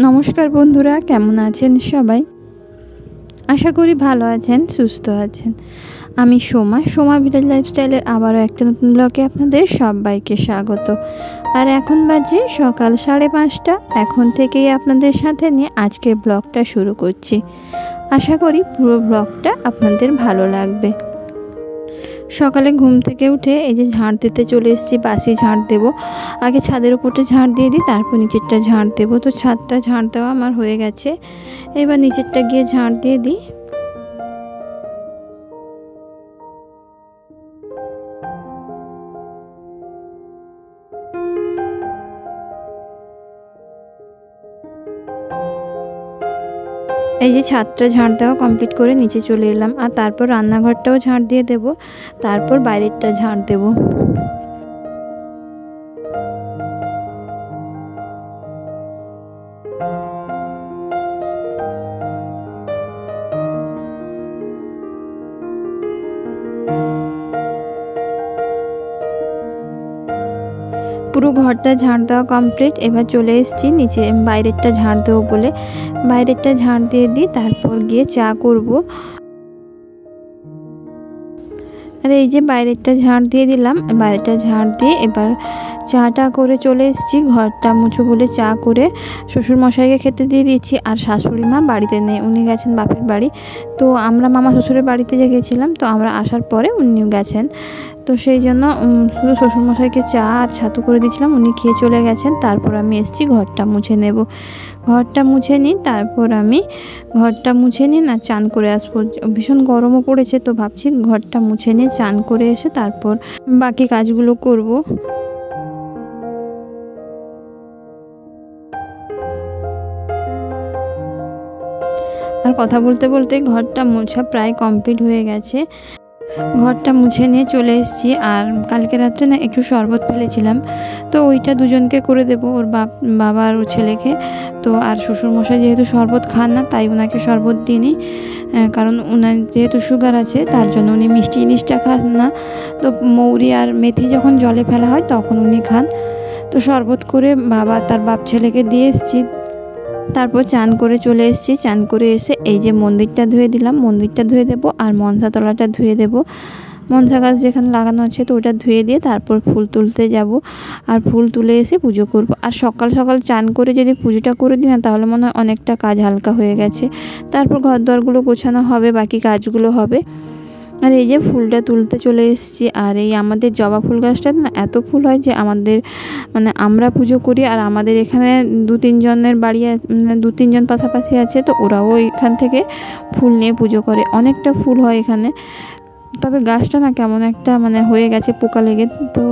নমস্কার বন্ধুরা, কেমন আছেন সবাই? আশা করি ভালো আছেন, সুস্থ আছেন। আমি সোমা ভিলেজ লাইফস্টাইলের আবারও একটা নতুন ব্লগে আপনাদের সবাইকে স্বাগত। আর এখন বাজে সকাল 5:30। এখন থেকেই আপনাদের সাথে নিয়ে আজকের ব্লগটা শুরু করছি। আশা করি পুরো ব্লগটা আপনাদের ভালো লাগবে। সকালে ঘুম থেকে উঠে এই যে ঝাড় দিতে চলে এসেছি। বাসি ঝাড় দেব, আগে ছাদের উপরটা ঝাড় দিয়ে দিই, তারপর নিচেরটা ঝাড় দেব। তো ছাদটা ঝাড় দেওয়া আমার হয়ে গেছে, এবার নিচেরটা গিয়ে ঝাড় দিয়ে দিই। এই যে ছাদটা ঝাড় দেওয়া কমপ্লিট করে নিচে চলে এলাম, আর তারপর রান্নাঘরটাও ঝাড় দিয়ে দেব, তারপর বাইরেরটা ঝাড় দেব। পুরো ঘরটা ঝাড় দেওয়া কমপ্লিট। এবার চলে এসেছি নিচে বাইরেরটা ঝাড় দেবো বলে। বাইরেরটা ঝাড় দিয়ে দিই, তারপর গিয়ে চা করব। আর এই যে বাইরেরটা ঝাড় দিয়ে দিলাম, বাইরেটা ঝাড় দিয়ে এবার চাটা করে চলে এসেছি। ঘরটা মুছো বলে চা করে শ্বশুরমশাইকে খেতে দিয়ে দিচ্ছি। আর শাশুড়ি মা বাড়িতে নেই, উনি গেছেন বাপের বাড়ি। তো আমরা মামা শ্বশুরের বাড়িতে যে গেছিলাম, তো আমরা আসার পরে উনিও গেছেন। তো সেই জন্য শুধু শ্বশুরমশাইকে চা আর ছাতু করে দিয়েছিলাম, উনি খেয়ে চলে গেছেন। তারপর আমি এসেছি ঘরটা মুছে নেব। ঘরটা মুছে নিই, তারপর আমি ঘরটা মুছে নিই না চান করে আসবো। ভীষণ গরমও পড়েছে, তো ভাবছি ঘরটা মুছে নিয়ে চান করে এসে তারপর বাকি কাজগুলো করব। আর কথা বলতে বলতে ঘরটা মোছা প্রায় কমপ্লিট হয়ে গেছে। ঘরটা মুছে নিয়ে চলে এসেছি। আর কালকে রাত্রে না একটু শরবত ফেলেছিলাম, তো ওইটা দুজনকে করে দেব, ওর বাবা আর ওর ছেলেকে। তো আর শ্বশুরমশাই যেহেতু শরবত খান না, তাই ওনাকে শরবত দিইনি, কারণ ওনার যেহেতু সুগার আছে তার জন্য উনি মিষ্টি জিনিসটা খান না। তো মৌরি আর মেথি যখন জলে ফেলা হয় তখন উনি খান। তো শরবত করে বাবা তার বাপ ছেলেকে দিয়ে এসেছি। তারপর চান করে চলে এসেছি। চান করে এসে এই যে মন্দিরটা ধুয়ে দিলাম, মন্দিরটা ধুয়ে দেবো আর মনসা তলাটা ধুয়ে দেবো। মনসা গাছ যেখানে লাগানো আছে তো ওটা ধুয়ে দিয়ে তারপর ফুল তুলতে যাব। আর ফুল তুলে এসে পুজো করব। আর সকাল সকাল চান করে যদি পুজোটা করে দিই না, তাহলে মনে হয় অনেকটা কাজ হালকা হয়ে গেছে। তারপর ঘর দোরগুলো গোছানো হবে, বাকি কাজগুলো হবে। আর এই যে ফুলটা তুলতে চলে এসেছি। আর এই আমাদের জবা ফুল গাছটা না এত ফুল হয় যে আমাদের মানে আমরা পুজো করি, আর আমাদের এখানে 2-3 জনের বাড়ি, 2-3 জন পাশাপাশি আছে, তো ওরাও এখান থেকে ফুল নিয়ে পুজো করে। অনেকটা ফুল হয় এখানে। তবে গাছটা না কেমন একটা মানে হয়ে গেছে পোকা লেগে। তো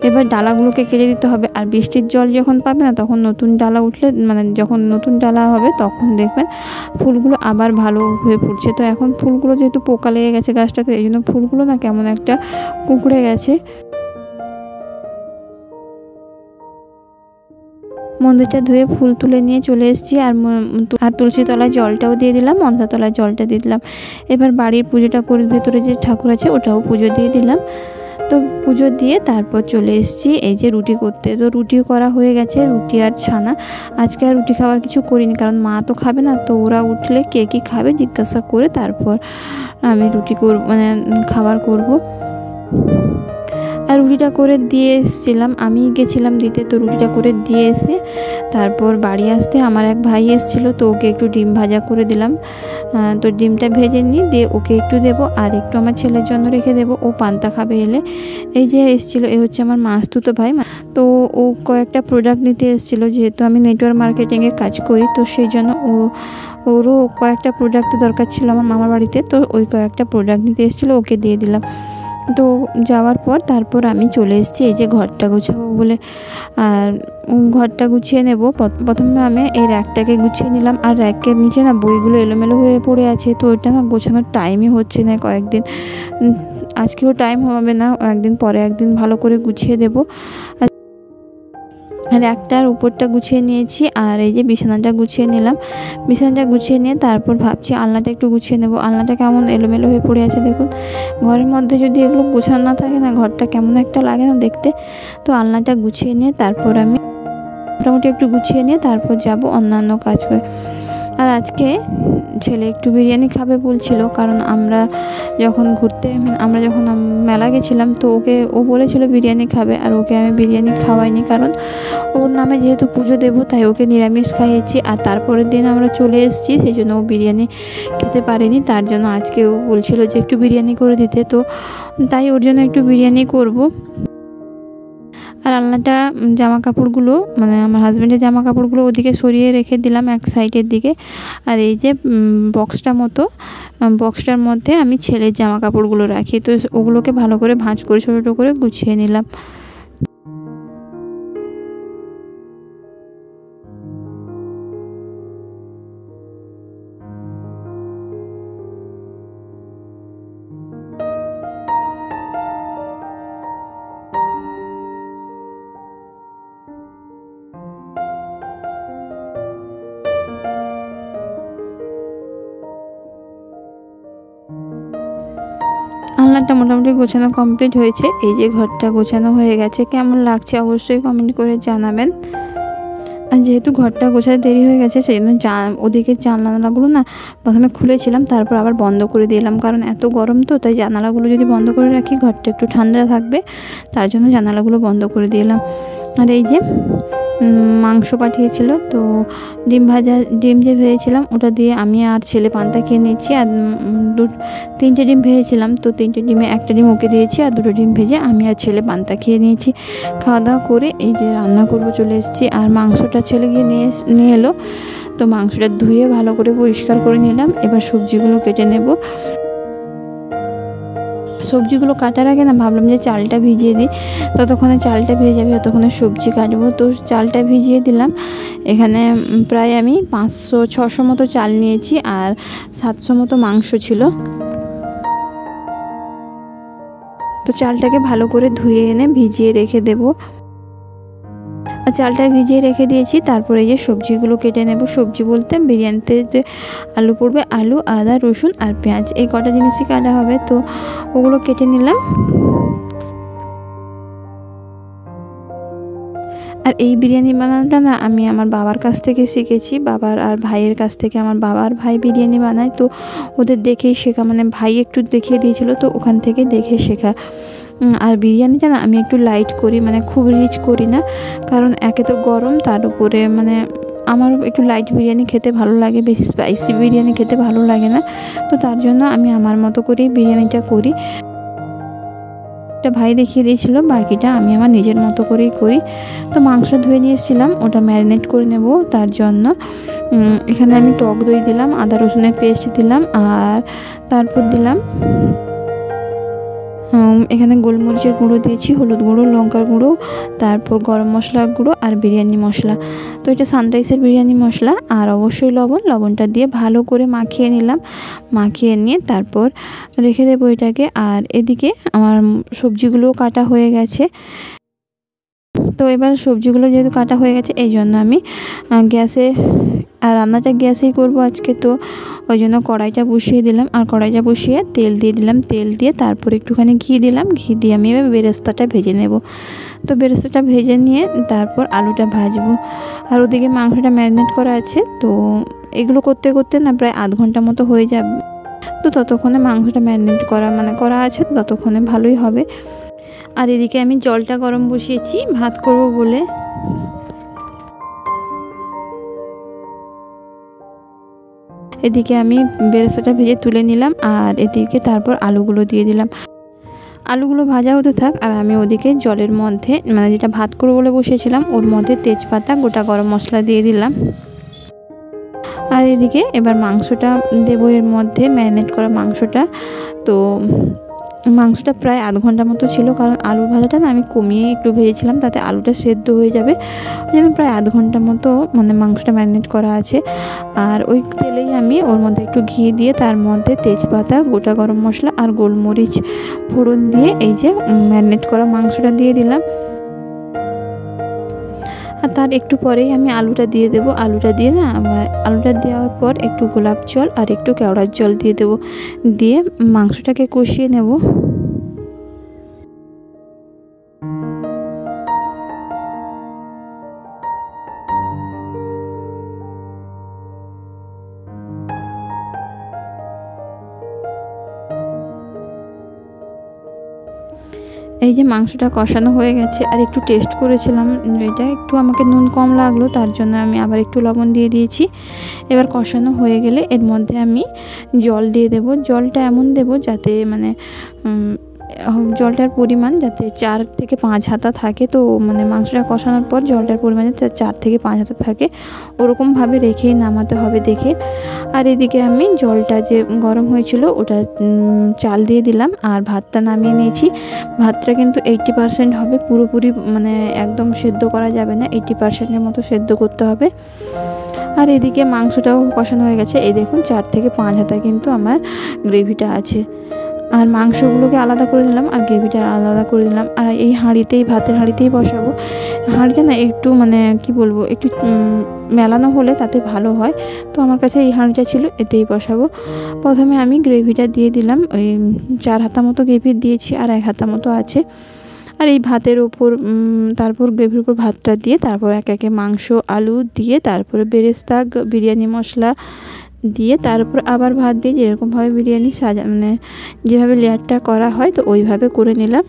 এবার ডালাগুলোকে কেটে দিতে হবে। আর বৃষ্টির জল যখন পাবে না, তখন নতুন ডালা উঠলে মানে যখন নতুন ডালা হবে তখন দেখবেন ফুলগুলো আবার ভালো হয়ে ফুটছে। তো এখন ফুলগুলো যেহেতু পোকা লেগে গেছে গাছটাতে, এই জন্য ফুলগুলো না কেমন একটা কুঁকড়ে গেছে। মন্দিরটা ধুয়ে ফুল তুলে নিয়ে চলে এসেছি। আর তুলসী তলায় জলটাও দিয়ে দিলাম, মনসা তলায় জলটা দিয়ে দিলাম। এবার বাড়ির পুজোটা করে ভেতরে যে ঠাকুর আছে ওটাও পুজো দিয়ে দিলাম। তো পুজো দিয়ে তারপর চলে এসেছি এই যে রুটি করতে। তো রুটি করা হয়ে গেছে, রুটি আর ছানা। আজকে আর রুটি খাওয়ার কিছু করিনি, কারণ মা তো খাবে না। তো ওরা উঠলে কে কী খাবে জিজ্ঞাসা করে তারপর আমি রুটি করব, মানে খাবার করব। আর রুটিটা করে দিয়ে এসেছিলাম, আমি গেছিলাম দিতে। তো রুটিটা করে দিয়ে এসে তারপর বাড়ি আসতে আমার এক ভাই এসেছিলো, তো ওকে একটু ডিম ভাজা করে দিলাম। তো ডিমটা ভেজে নিয়ে দিয়ে ওকে একটু দেবো, আর একটু আমার ছেলের জন্য রেখে দেবো, ও পান্তা খাবে এলে। এই যে এসেছিলো, এ হচ্ছে আমার মাসতুতো ভাই। তো ও কয়েকটা প্রোডাক্ট নিতে এসেছিলো, যেহেতু আমি নেটওয়ার্ক মার্কেটিংয়ে কাজ করি, তো সেই জন্য ওরও কয়েকটা প্রোডাক্টের দরকার ছিল আমার মামার বাড়িতে। তো ওই কয়েকটা প্রোডাক্ট নিতে এসেছিলো, ওকে দিয়ে দিলাম। তো যাওয়ার পর তারপর আমি চলে এসেছি এই যে ঘরটা গুছাবো বলে। আর ঘরটা গুছিয়ে নেব। প্রথমে আমি এই র্যাকটাকে গুছিয়ে নিলাম। আর র্যাকের নিচে না বইগুলো এলোমেলো হয়ে পড়ে আছে, তো ওইটা না গোছানোর টাইমই হচ্ছে না কয়েকদিন। আজকেও টাইম হবে না, একদিন পরে একদিন ভালো করে গুছিয়ে দেব। র্যাকটার উপরটা গুছিয়ে নিয়েছি আর এই যে বিছানাটা গুছিয়ে নিলাম। বিছানাটা গুছিয়ে নিয়ে তারপর ভাবছি আলনাটা একটু গুছিয়ে নেব। আলনাটা কেমন এলোমেলো হয়ে পড়ে আছে দেখুন। ঘরের মধ্যে যদি এগুলো গোছানো না থাকে না, ঘরটা কেমন একটা লাগে না দেখতে। তো আলনাটা গুছিয়ে নিয়ে তারপর আমি মোটামুটি একটু গুছিয়ে নিয়ে তারপর যাব অন্যান্য কাজ করে। আর আজকে ছেলে একটু বিরিয়ানি খাবে বলছিল, কারণ আমরা যখন মেলা গেছিলাম তো ও বলেছিল বিরিয়ানি খাবে, আর ওকে আমি বিরিয়ানি খাওয়াইনি, কারণ ওর নামে যেহেতু পুজো দেবো তাই ওকে নিরামিষ খাইয়েছি। আর তারপরের দিন আমরা চলে এসেছি, সেই জন্য ও বিরিয়ানি খেতে পারেনি। তার জন্য আজকে ও বলছিল যে একটু বিরিয়ানি করে দিতে, তো তাই ওর জন্য একটু বিরিয়ানি করব। আর আলনাটা জামা কাপড়গুলো মানে আমার হাজব্যান্ডের জামা কাপড়গুলো ওদিকে সরিয়ে রেখে দিলাম এক সাইডের দিকে। আর এই যে বক্সটার মধ্যে আমি ছেলের জামা কাপড়গুলো রাখি, তো ওগুলোকে ভালো করে ভাঁজ করে ছোটো ছোটো করে গুছিয়ে নিলাম। আলনাটা মোটামুটি গোছানো কমপ্লিট হয়েছে। এই যে ঘরটা গোছানো হয়ে গেছে, কেমন লাগছে অবশ্যই কমেন্ট করে জানাবেন। আর যেহেতু ঘরটা গোছাতে দেরি হয়ে গেছে, সেই জন্য ওদিকে জানালাগুলো না প্রথমে খুলেছিলাম, তারপর আবার বন্ধ করে দিলাম, কারণ এত গরম তো, তাই জানালাগুলো যদি বন্ধ করে রাখি ঘরটা একটু ঠান্ডা থাকবে, তার জন্য জানালাগুলো বন্ধ করে দিলাম। আর এই যে মাংস পাঠিয়েছিল, তো ডিম যে ভেজেছিলাম ওটা দিয়ে আমি আর ছেলে পান্তা খেয়ে নিচ্ছি। আর 3টে ডিম ভেজেছিলাম, তো 3টে ডিমে 1টা ডিম ওকে দিয়েছি, আর 2টো ডিম ভেজে আমি আর ছেলে পান্তা খেয়ে নিয়েছি। খাওয়া দাওয়া করে এই যে রান্না করবো চলে এসেছি। আর মাংসটা ছেলে গিয়ে নিয়ে এলো, তো মাংসটা ধুয়ে ভালো করে পরিষ্কার করে নিলাম। এবার সবজিগুলো কেটে নেব। সবজিগুলো কাটার আগে না ভাবলাম যে চালটা ভিজিয়ে দিই, ততক্ষণে চালটা ভিজে যাবে, ততক্ষণে সবজি কাটবো। তো চালটা ভিজিয়ে দিলাম। এখানে প্রায় আমি 500-600 মতো চাল নিয়েছি, আর 700 মতো মাংস ছিল। তো চালটাকে ভালো করে ধুয়ে এনে ভিজিয়ে রেখে দেবো। আর চালটা ভিজিয়ে রেখে দিয়েছি। তারপরে এই যে সবজিগুলো কেটে নেব। সবজি বলতে বিরিয়ানিতে যে আলু পড়বে, আলু, আদা, রসুন আর পেঁয়াজ, এই কটা জিনিসই কাটা হবে, তো ওগুলো কেটে নিলাম। আর এই বিরিয়ানি বানানোটা না আমি আমার বাবার কাছ থেকে শিখেছি, বাবার আর ভাইয়ের কাছ থেকে। আমার বাবার ভাই বিরিয়ানি বানায়, তো ওদের দেখেই শেখা, মানে ভাই একটু দেখিয়ে দিয়েছিল, তো ওখান থেকে দেখে শেখা। আর বিরিয়ানিটা না আমি একটু লাইট করি, মানে খুব রিচ করি না, কারণ একে তো গরম, তার উপরে মানে আমার একটু লাইট বিরিয়ানি খেতে ভালো লাগে, বেশি স্পাইসি বিরিয়ানি খেতে ভালো লাগে না। তো তার জন্য আমি আমার মতো করেই বিরিয়ানিটা করি। ভাই দেখিয়ে দিয়েছিল, বাকিটা আমি আমার নিজের মতো করেই করি। তো মাংস ধুয়ে নিয়ে এসেছিলাম, ওটা ম্যারিনেট করে নেব। তার জন্য এখানে আমি টক দই দিলাম, আদা রসুনের পেস্ট দিলাম, আর তারপর দিলাম এখানে গোলমরিচের গুঁড়ো দিয়েছি, হলুদ গুঁড়ো, লঙ্কার গুঁড়ো, তারপর গরম মশলার গুঁড়ো আর বিরিয়ানি মশলা। তো এটা সানরাইসের বিরিয়ানি মশলা, আর অবশ্যই লবণটা দিয়ে ভালো করে মাখিয়ে নিলাম। মাখিয়ে নিয়ে তারপর রেখে দেবো এটাকে। আর এদিকে আমার সবজিগুলোও কাটা হয়ে গেছে। তো এবার সবজিগুলো যেহেতু কাটা হয়ে গেছে, এই জন্য আমি গ্যাসে, আর রান্নাটা গ্যাসেই করব আজকে, তো ওই জন্য কড়াইটা বসিয়ে দিলাম। আর কড়াইটা বসিয়ে তেল দিয়ে দিলাম, তেল দিয়ে তারপর একটুখানি ঘি দিলাম। ঘি দিয়ে আমি এবার বেরেস্তাটা ভেজে নেব। তো বেরেস্তাটা ভেজে নিয়ে তারপর আলুটা ভাজবো। আর ওদিকে মাংসটা ম্যারিনেট করা আছে, তো এগুলো করতে করতে না প্রায় আধ ঘন্টা মতো হয়ে যাবে। তো ততক্ষণে মাংসটা ম্যারিনেট করা আছে, তো ততক্ষণে ভালোই হবে। আর এদিকে আমি জলটা গরম বসিয়েছি ভাত করব বলে। এদিকে আমি বেরেস্তাটা ভেজে তুলে নিলাম, আর এদিকে তারপর আলুগুলো দিয়ে দিলাম। আলুগুলো ভাজা হতে থাক, আর আমি ওদিকে জলের মধ্যে মানে যেটা ভাত করবো বলে বসেছিলাম ওর মধ্যে তেজপাতা, গোটা গরম মশলা দিয়ে দিলাম। আর এদিকে এবার মাংসটা দেবো এর মধ্যে, ম্যারিনেট করা মাংসটা। তো মাংসটা প্রায় আধ ঘন্টা মতো ছিল, কারণ আলু ভাজাটা না আমি কমিয়ে একটু ভেজেছিলাম, তাতে আলুটা সেদ্ধ হয়ে যাবে। ওই জন্য প্রায় আধ ঘন্টা মতো মানে মাংসটা ম্যারিনেট করা আছে। আর ওই তেলেই আমি ওর মধ্যে একটু ঘি দিয়ে তার মধ্যে তেজপাতা, গোটা গরম মশলা আর গোলমরিচ ফোড়ন দিয়ে এই যে ম্যারিনেট করা মাংসটা দিয়ে দিলাম। আর তার একটু পরেই আমি আলুটা দিয়ে দেবো। আলুটা দিয়ে না আলুটা দেওয়ার পর একটু গোলাপ জল আর একটু কেওড়ার জল দিয়ে দেবো, দিয়ে মাংসটাকে কষিয়ে নেব। এই যে মাংসটা কষানো হয়ে গেছে, আর একটু টেস্ট করেছিলাম, এটা একটু আমাকে নুন কম লাগলো, তার জন্য আমি আবার একটু লবণ দিয়ে দিয়েছি। এবার কষানো হয়ে গেলে এর মধ্যে আমি জল দিয়ে দেব। জলটা এমন দেব যাতে মানে জলটার পরিমাণ যাতে 4 থেকে 5 হাতা থাকে। তো মানে মাংসটা কষানোর পর জলটার পরিমাণ 4 থেকে 5 হাতা থাকে, ওরকমভাবে রেখেই নামাতে হবে দেখে। আর এদিকে আমি জলটা যে গরম হয়েছিল ওটা চাল দিয়ে দিলাম, আর ভাতটা নামিয়ে নিয়েছি। ভাতটা কিন্তু 80% হবে, পুরোপুরি মানে একদম সেদ্ধ করা যাবে না, 80%-এর মতো সেদ্ধ করতে হবে। আর এদিকে মাংসটাও কষানো হয়ে গেছে। এই দেখুন 4 থেকে 5 হাতা কিন্তু আমার গ্রেভিটা আছে। আর মাংসগুলোকে আলাদা করে দিলাম আর গ্রেভিটা আলাদা করে দিলাম। আর এই হাঁড়িতেই, ভাতের হাঁড়িতেই বসাবো। হাঁড়িটা না একটু মানে কি বলবো, একটু মেলানো হলে তাতে ভালো হয়। তো আমার কাছে এই হাঁড়িটা ছিল, এতেই বসাবো। প্রথমে আমি গ্রেভিটা দিয়ে দিলাম, ওই 4 হাতা মতো গ্রেভি দিয়েছি, আর 1 হাতা মতো আছে। আর এই ভাতের ওপর তারপর গ্রেভির উপর ভাতটা দিয়ে তারপর একে একে মাংস, আলু দিয়ে তারপরে বেরেস্তা, বিরিয়ানি মশলা দিয়ে তারপর আবার ভাত দিয়ে যেরকমভাবে বিরিয়ানি মানে যেভাবে লেয়ারটা করা হয় তো ওইভাবে করে নিলাম।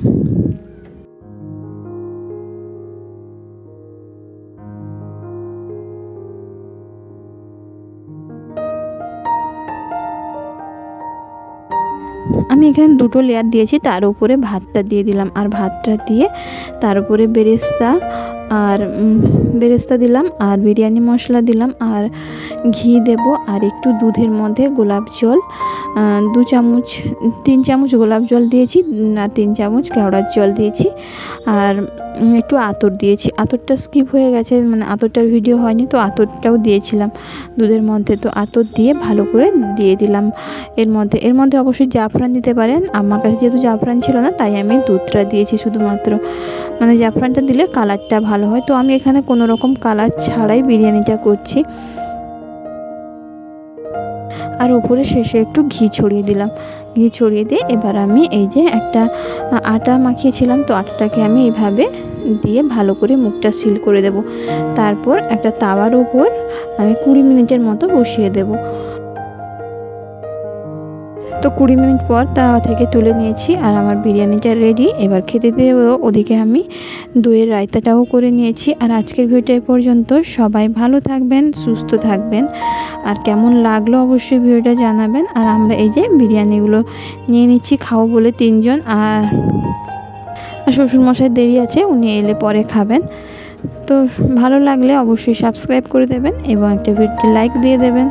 আমি এখানে 2টো লেয়ার দিয়েছি, তার উপরে ভাতটা দিয়ে দিলাম, আর ভাতটা দিয়ে তার উপরে বেরেস্তা দিলাম, আর বিরিয়ানি মশলা দিলাম, আর ঘি দেব, আর একটু দুধের মধ্যে গোলাপ জল 3 চামচ গোলাপ জল দিয়েছি, আর 3 চামচ কেওড়ার জল দিয়েছি, আর একটু আতর দিয়েছি। আতরটা স্কিপ হয়ে গেছে, মানে আতরটার ভিডিও হয়নি, তো আতরটাও দিয়েছিলাম দুধের মধ্যে। তো আতর দিয়ে ভালো করে দিয়ে দিলাম এর মধ্যে অবশ্যই জাফরান দিতে পারেন। আমার কাছে যেহেতু জাফরান ছিল না, তাই আমি দুধটা দিয়েছি শুধুমাত্র। মানে জাফরানটা দিলে কালারটা ভালো হয়। তো আমি এখানে কোনো রকম কালার ছাড়াই বিরিয়ানিটা করছি। আর উপরে শেষে একটু ঘি ছড়িয়ে দিলাম। ঘি ছড়িয়ে দিয়ে এবার আমি এই যে একটা আটা মাখিয়েছিলাম, তো আটাটাকে আমি এইভাবে দিয়ে ভালো করে মুখটা সিল করে দেব। তারপর একটা তাওয়ার উপর আমি 20 মিনিটের মতো বসিয়ে দেব। তো 20 মিনিট পর তাওয়া থেকে তুলে নিয়েছি, আর আমার বিরিয়ানিটা রেডি। এবার খেতে দেব। ওদিকে আমি দইয়ের রায়তাটাও করে নিয়েছি। আর আজকের ভিডিওটা এ পর্যন্ত। সবাই ভালো থাকবেন, সুস্থ থাকবেন, আর কেমন লাগলো অবশ্যই ভিডিওটা জানাবেন। আর আমরা এই যে বিরিয়ানিগুলো নিয়ে নিচ্ছি খাবো বলে 3 জন। আর শ্বশুরমশাই দেরি আছে, উনি এলে পরে খাবেন। তো ভালো লাগলে অবশ্যই সাবস্ক্রাইব করে দেবেন এবং একটা ভিডিওতে লাইক দিয়ে দেবেন।